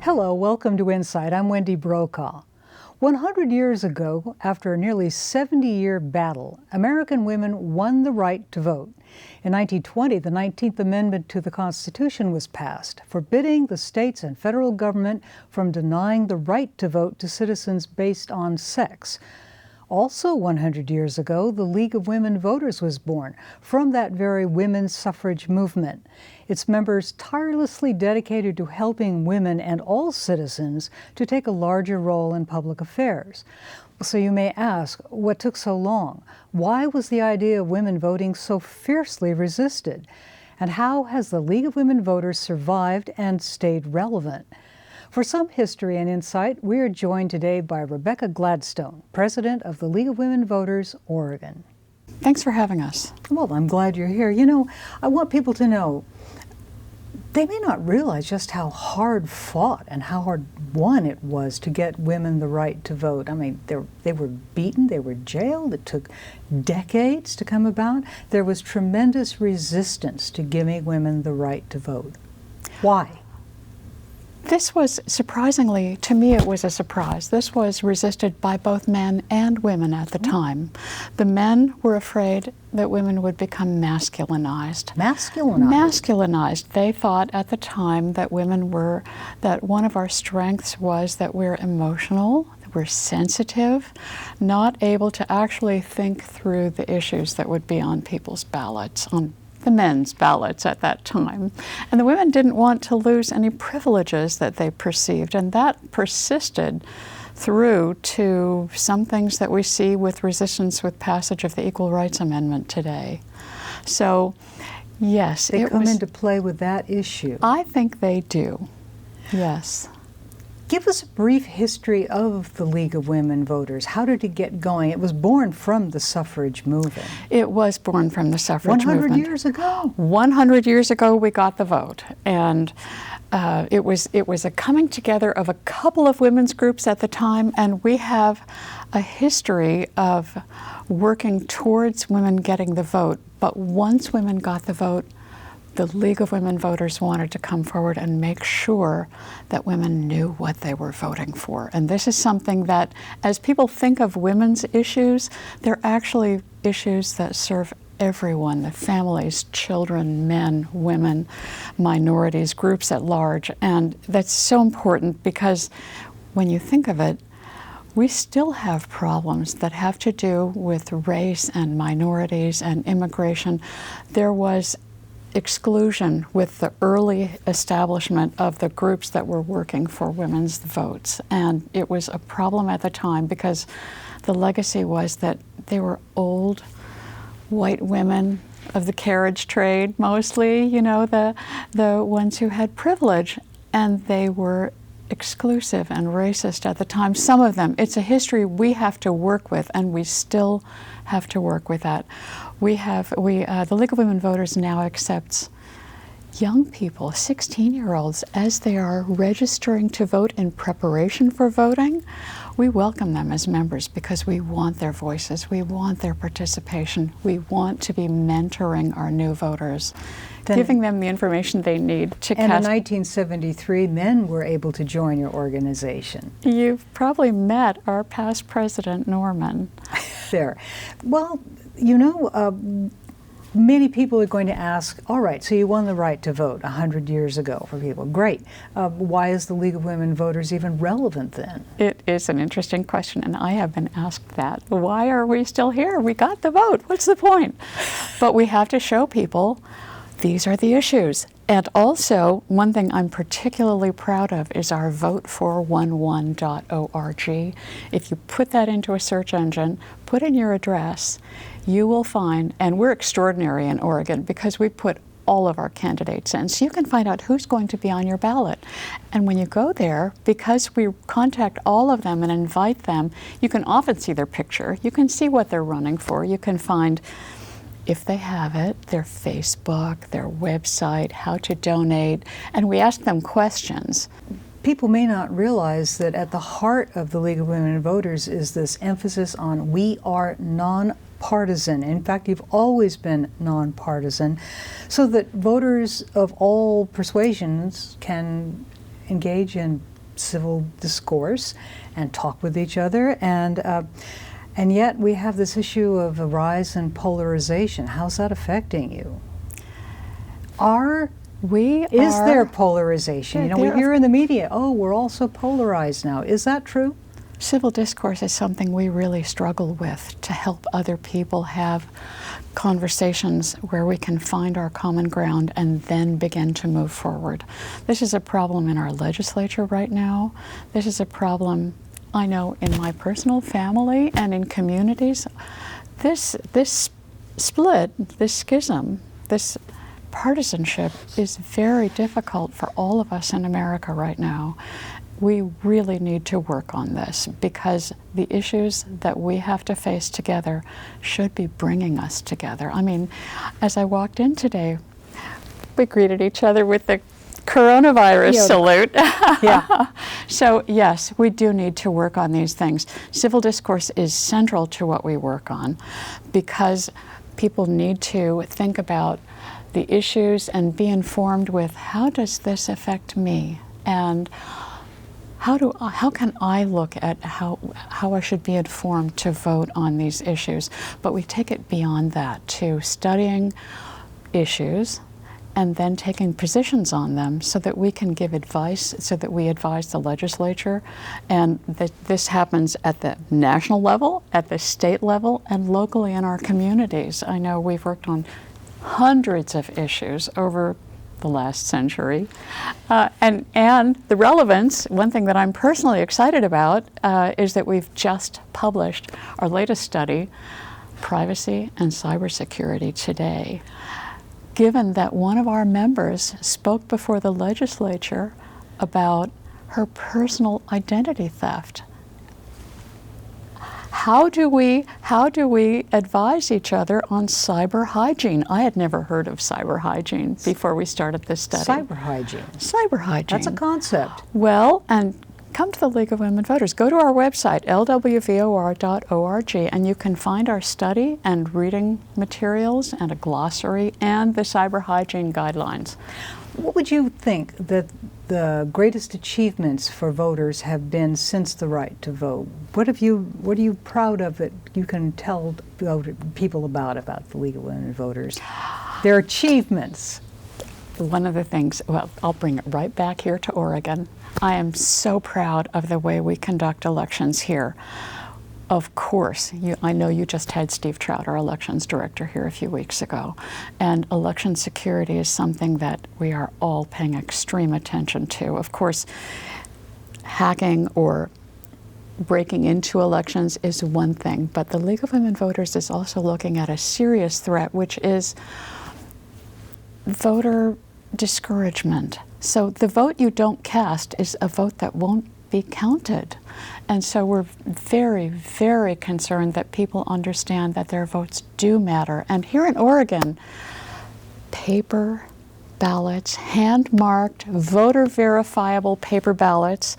Hello, welcome to InSight. I'm Wendy Brokaw. 100 years ago, after a nearly 70-year battle, American women won the right to vote. In 1920, the 19th Amendment to the Constitution was passed, forbidding the states and federal government from denying the right to vote to citizens based on sex. Also 100 years ago, the League of Women Voters was born from that very women's suffrage movement. Its members tirelessly dedicated to helping women and all citizens to take a larger role in public affairs. So you may ask, what took so long? Why was the idea of women voting so fiercely resisted? And how has the League of Women Voters survived and stayed relevant? For some history and insight, we are joined today by Rebecca Gladstone, president of the League of Women Voters, Oregon. Thanks for having us. Well, I'm glad you're here. You know, I want people to know, they may not realize just how hard fought and how hard won it was to get women the right to vote. I mean, they were beaten, they were jailed, it took decades to come about. There was tremendous resistance to giving women the right to vote. Why? This was, surprisingly, to me it was a surprise. This was resisted by both men and women at the time. The men were afraid that women would become masculinized. Masculinized? Masculinized. They thought at the time that that one of our strengths was that we're emotional, that we're sensitive, not able to actually think through the issues that would be on people's ballots, on the men's ballots at that time. And the women didn't want to lose any privileges that they perceived, and that persisted through to some things that we see with resistance with passage of the Equal Rights Amendment today. So, yes. They come into play with that issue. I think they do, yes. Give us a brief history of the League of Women Voters. How did it get going? It was born from the suffrage movement. It was born from the suffrage 100 movement. years ago. 100 years ago, we got the vote. And it was a coming together of a couple of women's groups at the time, and we have a history of working towards women getting the vote. But once women got the vote, the League of Women Voters wanted to come forward and make sure that women knew what they were voting for. And this is something that, as people think of women's issues, they're actually issues that serve everyone, the families, children, men, women, minorities, groups at large. And that's so important because when you think of it, we still have problems that have to do with race and minorities and immigration. There was exclusion with the early establishment of the groups that were working for women's votes. And it was a problem at the time because the legacy was that they were old white women of the carriage trade mostly, you know, the ones who had privilege, and they were exclusive and racist at the time. Some of them, it's a history we have to work with, and we still have to work with that. The League of Women Voters now accepts young people, 16-year-olds, as they are registering to vote in preparation for voting. We welcome them as members because we want their voices, we want their participation, we want to be mentoring our new voters, giving them the information they need to cast. And in 1973, men were able to join your organization. You've probably met our past president, Norman. There. Well, you know, many people are going to ask, all right, so you won the right to vote 100 years ago for people. Great. Why is the League of Women Voters even relevant then? It is an interesting question, and I have been asked that. Why are we still here? We got the vote. What's the point? But we have to show people these are the issues. And also, one thing I'm particularly proud of is our vote411.org. If you put that into a search engine, put in your address, you will find, and we're extraordinary in Oregon because we put all of our candidates in, so you can find out who's going to be on your ballot. And when you go there, because we contact all of them and invite them, you can often see their picture, you can see what they're running for, you can find, if they have it, their Facebook, their website, how to donate, and we ask them questions. People may not realize that at the heart of the League of Women Voters is this emphasis on we are non-partisan. In fact, you've always been non-partisan, so that voters of all persuasions can engage in civil discourse and talk with each other, and yet we have this issue of a rise in polarization. How's that affecting you? Is there polarization? You know, we hear in the media, oh, we're all so polarized now. Is that true? Civil discourse is something we really struggle with to help other people have conversations where we can find our common ground and then begin to move forward. This is a problem in our legislature right now. This is a problem, I know, in my personal family and in communities. This split, this schism, this partisanship is very difficult for all of us in America right now. We really need to work on this because the issues that we have to face together should be bringing us together. I mean, as I walked in today, we greeted each other with the coronavirus salute. Yeah. So yes, we do need to work on these things. Civil discourse is central to what we work on because people need to think about the issues and be informed with how does this affect me, and how can I look at how I should be informed to vote on these issues. But we take it beyond that to studying issues and then taking positions on them so that we can give advice, so that we advise the legislature, and that this happens at the national level, at the state level, and locally in our communities. I know we've worked on hundreds of issues over the last century. And the relevance, one thing that I'm personally excited about is that we've just published our latest study, Privacy and Cybersecurity Today. Given that one of our members spoke before the legislature about her personal identity theft. How do we advise each other on cyber hygiene? I had never heard of cyber hygiene before we started this study. Cyber hygiene. Cyber hygiene. That's a concept. Well, and come to the League of Women Voters. Go to our website, lwvor.org, and you can find our study and reading materials and a glossary and the cyber hygiene guidelines. What would you think that the greatest achievements for voters have been since the right to vote? What are you proud of that you can tell people about the League of Women Voters? Their achievements. One of the things, well, I'll bring it right back here to Oregon. I am so proud of the way we conduct elections here. Of course, I know you just had Steve Trout, our elections director, here a few weeks ago. And election security is something that we are all paying extreme attention to. Of course, hacking or breaking into elections is one thing, but the League of Women Voters is also looking at a serious threat, which is voter discouragement. So the vote you don't cast is a vote that won't be counted. And so we're very, very concerned that people understand that their votes do matter. And here in Oregon, paper ballots, hand-marked, voter-verifiable paper ballots,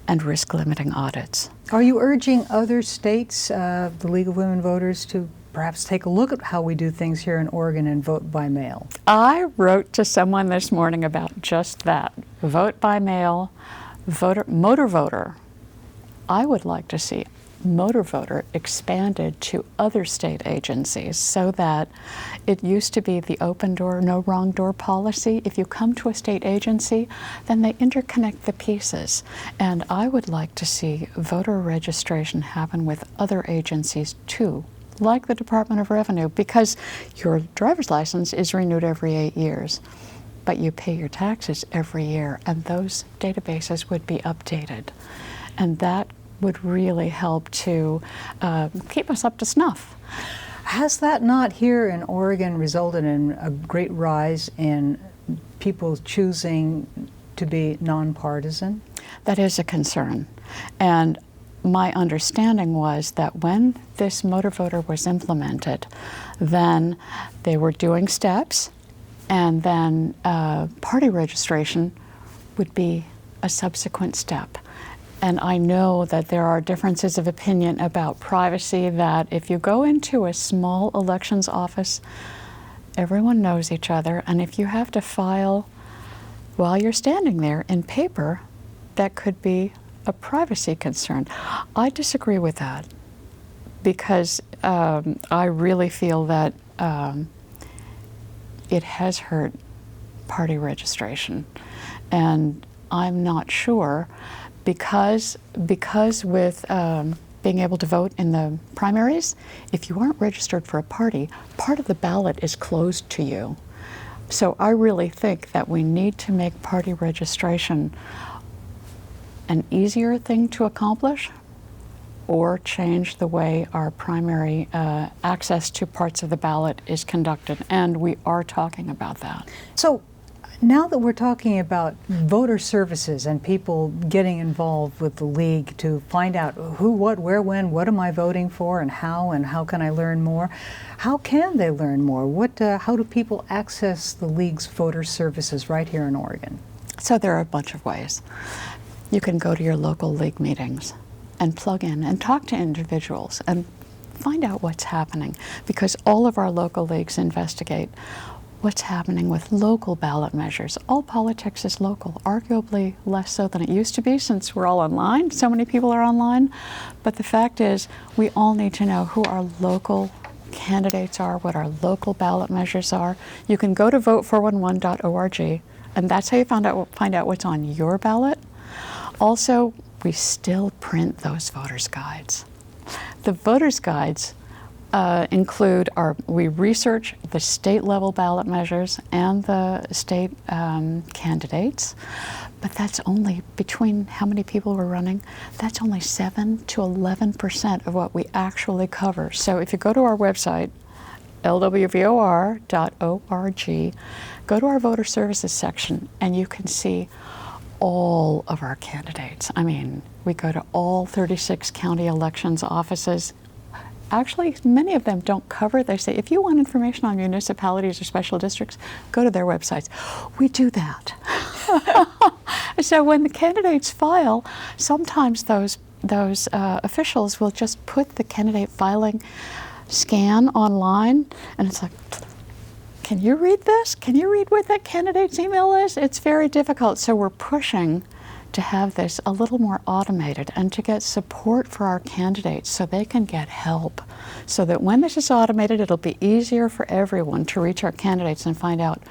and risk-limiting audits. Are you urging other states, the League of Women Voters, to perhaps take a look at how we do things here in Oregon and vote by mail? I wrote to someone this morning about just that. Vote by mail, motor voter. I would like to see motor voter expanded to other state agencies so that it used to be the open door, no wrong door policy. If you come to a state agency, then they interconnect the pieces. And I would like to see voter registration happen with other agencies too, like the Department of Revenue, because your driver's license is renewed every 8 years, but you pay your taxes every year, and those databases would be updated. And that would really help to keep us up to snuff. Has that not here in Oregon resulted in a great rise in people choosing to be nonpartisan? That is a concern. And my understanding was that when this motor voter was implemented, then they were doing steps, and then party registration would be a subsequent step. And I know that there are differences of opinion about privacy, that if you go into a small elections office, everyone knows each other, and if you have to file while you're standing there in paper, that could be a privacy concern. I disagree with that because I really feel that it has hurt party registration. And I'm not sure because with being able to vote in the primaries, if you aren't registered for a party, part of the ballot is closed to you. So I really think that we need to make party registration an easier thing to accomplish, or change the way our primary access to parts of the ballot is conducted. And we are talking about that. So now that we're talking about voter services and people getting involved with the League to find out who, what, where, when, what am I voting for, and how can I learn more? How can they learn more? How do people access the League's voter services right here in Oregon? So there are a bunch of ways. You can go to your local League meetings and plug in and talk to individuals and find out what's happening, because all of our local leagues investigate what's happening with local ballot measures. All politics is local, arguably less so than it used to be since we're all online. So many people are online. But the fact is, we all need to know who our local candidates are, what our local ballot measures are. You can go to vote411.org, and that's how you find out what's on your ballot. Also, we still print those voters' guides. The voters' guides we research the state level ballot measures and the state candidates, but that's only, between how many people we're running, that's only 7 to 11% of what we actually cover. So if you go to our website, LWVOR.org, go to our voter services section, and you can see all of our candidates. I mean, we go to all 36 county elections offices. Actually, many of them don't cover. They say, if you want information on municipalities or special districts, go to their websites. We do that. So when the candidates file, sometimes those officials will just put the candidate filing scan online, and it's like, can you read this? Can you read what that candidate's email is? It's very difficult. So we're pushing to have this a little more automated and to get support for our candidates so they can get help. So that when this is automated, it'll be easier for everyone to reach our candidates and find out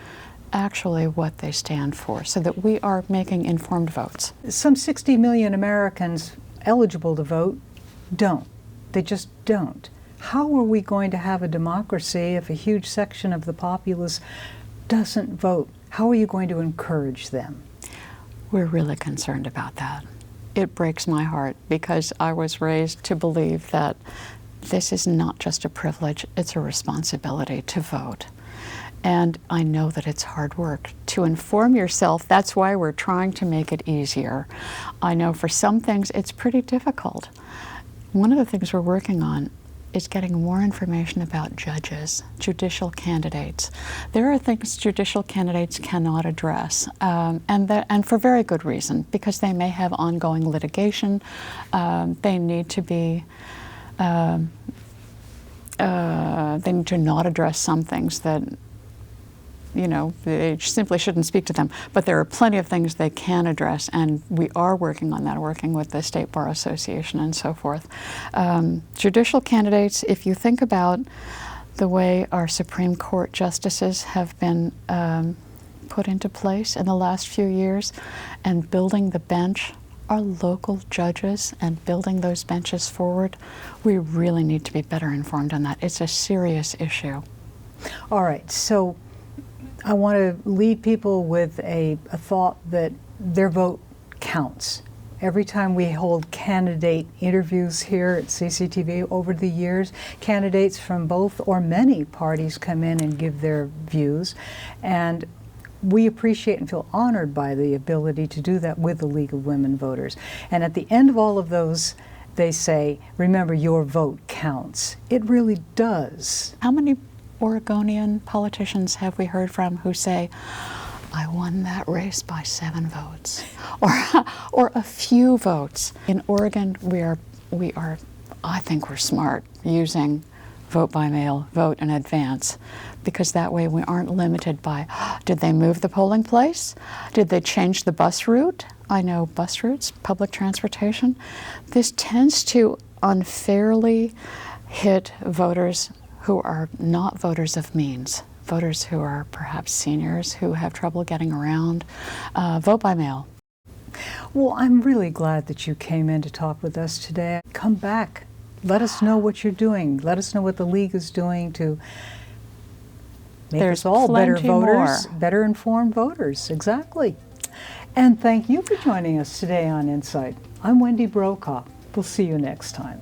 actually what they stand for, so that we are making informed votes. Some 60 million Americans eligible to vote don't. They just don't. How are we going to have a democracy if a huge section of the populace doesn't vote? How are you going to encourage them? We're really concerned about that. It breaks my heart because I was raised to believe that this is not just a privilege, it's a responsibility to vote. And I know that it's hard work to inform yourself. That's why we're trying to make it easier. I know for some things it's pretty difficult. One of the things we're working on is getting more information about judges, judicial candidates. There are things judicial candidates cannot address, and for very good reason, because they may have ongoing litigation. They need to be, they need to not address some things that, you know, they simply shouldn't speak to them. But there are plenty of things they can address, and we are working on that, working with the State Bar Association and so forth. Judicial candidates, if you think about the way our Supreme Court justices have been put into place in the last few years, and building the bench, our local judges, and building those benches forward, we really need to be better informed on that. It's a serious issue. All right, so I want to leave people with a thought that their vote counts. Every time we hold candidate interviews here at CCTV over the years, candidates from both or many parties come in and give their views, and we appreciate and feel honored by the ability to do that with the League of Women Voters. And at the end of all of those, they say, remember, your vote counts. It really does. How many Oregonian politicians have we heard from who say, I won that race by 7 votes, or a few votes? In Oregon, we are, I think we're smart, using vote by mail, vote in advance, because that way we aren't limited by, did they move the polling place? Did they change the bus route? I know bus routes, public transportation. This tends to unfairly hit voters who are not voters of means, voters who are perhaps seniors who have trouble getting around. Vote by mail. Well, I'm really glad that you came in to talk with us today. Come back. Let us know what you're doing. Let us know what the League is doing to make us all better voters, better informed voters. Exactly. And thank you for joining us today on InSight. I'm Wendy Brokaw. We'll see you next time.